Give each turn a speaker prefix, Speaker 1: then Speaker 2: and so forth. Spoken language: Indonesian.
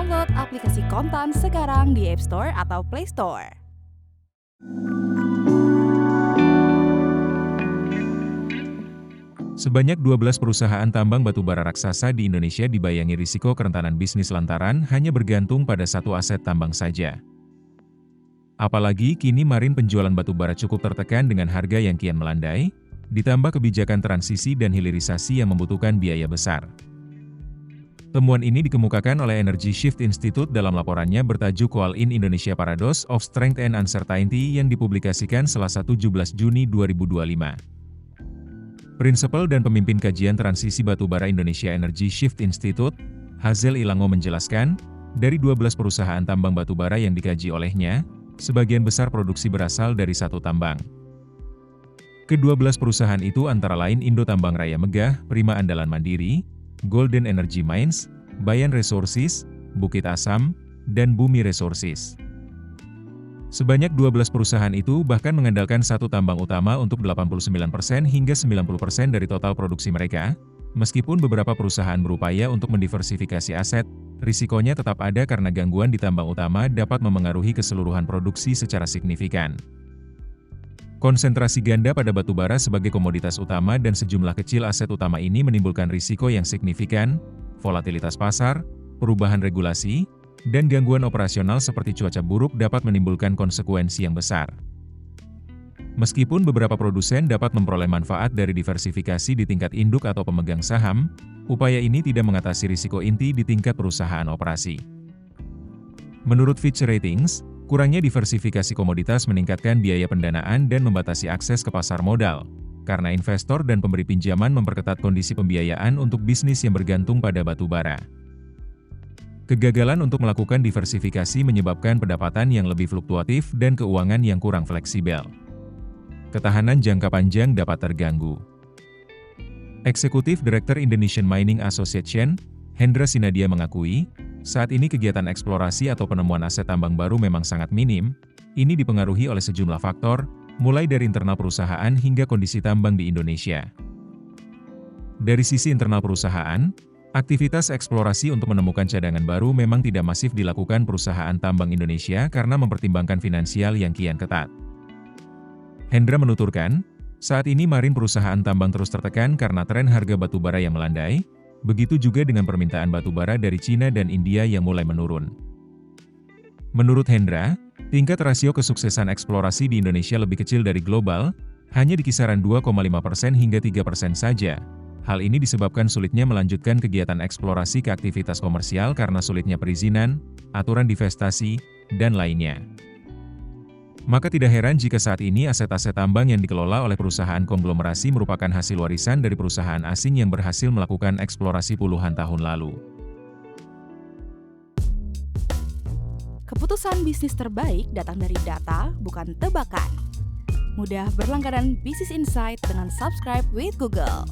Speaker 1: Download aplikasi Kontan sekarang di App Store atau Play Store.
Speaker 2: Sebanyak 12 perusahaan tambang batubara raksasa di Indonesia dibayangi risiko kerentanan bisnis lantaran hanya bergantung pada satu aset tambang saja. Apalagi kini marin penjualan batubara cukup tertekan dengan harga yang kian melandai, ditambah kebijakan transisi dan hilirisasi yang membutuhkan biaya besar. Temuan ini dikemukakan oleh Energy Shift Institute dalam laporannya bertajuk Coal-in Indonesia Paradox of Strength and Uncertainty yang dipublikasikan Selasa 17 Juni 2025. Prinsipal dan pemimpin kajian transisi batubara Indonesia Energy Shift Institute, Hazel Ilango menjelaskan, dari 12 perusahaan tambang batubara yang dikaji olehnya, sebagian besar produksi berasal dari satu tambang. Ke-12 perusahaan itu antara lain Indo Tambang Raya Megah, Prima Andalan Mandiri, Golden Energy Mines, Bayan Resources, Bukit Asam, dan Bumi Resources. Sebanyak 12 perusahaan itu bahkan mengandalkan satu tambang utama untuk 89% hingga 90% dari total produksi mereka. Meskipun beberapa perusahaan berupaya untuk mendiversifikasi aset, risikonya tetap ada karena gangguan di tambang utama dapat memengaruhi keseluruhan produksi secara signifikan. Konsentrasi ganda pada batubara sebagai komoditas utama dan sejumlah kecil aset utama ini menimbulkan risiko yang signifikan, volatilitas pasar, perubahan regulasi, dan gangguan operasional seperti cuaca buruk dapat menimbulkan konsekuensi yang besar. Meskipun beberapa produsen dapat memperoleh manfaat dari diversifikasi di tingkat induk atau pemegang saham, upaya ini tidak mengatasi risiko inti di tingkat perusahaan operasi. Menurut Fitch Ratings, kurangnya diversifikasi komoditas meningkatkan biaya pendanaan dan membatasi akses ke pasar modal, karena investor dan pemberi pinjaman memperketat kondisi pembiayaan untuk bisnis yang bergantung pada batu bara. Kegagalan untuk melakukan diversifikasi menyebabkan pendapatan yang lebih fluktuatif dan keuangan yang kurang fleksibel. Ketahanan jangka panjang dapat terganggu. Eksekutif Direktur Indonesian Mining Association, Hendra Sinadia mengakui, saat ini kegiatan eksplorasi atau penemuan aset tambang baru memang sangat minim. Ini dipengaruhi oleh sejumlah faktor, mulai dari internal perusahaan hingga kondisi tambang di Indonesia. Dari sisi internal perusahaan, aktivitas eksplorasi untuk menemukan cadangan baru memang tidak masif dilakukan perusahaan tambang Indonesia karena mempertimbangkan finansial yang kian ketat. Hendra menuturkan, saat ini marin perusahaan tambang terus tertekan karena tren harga batubara yang melandai. Begitu juga dengan permintaan batubara dari Cina dan India yang mulai menurun. Menurut Hendra, tingkat rasio kesuksesan eksplorasi di Indonesia lebih kecil dari global, hanya di kisaran 2,5% hingga 3% saja. Hal ini disebabkan sulitnya melanjutkan kegiatan eksplorasi ke aktivitas komersial karena sulitnya perizinan, aturan divestasi, dan lainnya. Maka tidak heran jika saat ini aset-aset tambang yang dikelola oleh perusahaan konglomerasi merupakan hasil warisan dari perusahaan asing yang berhasil melakukan eksplorasi puluhan tahun lalu.
Speaker 1: Keputusan bisnis terbaik datang dari data, bukan tebakan. Mudah berlangganan Business Insight dengan subscribe with Google.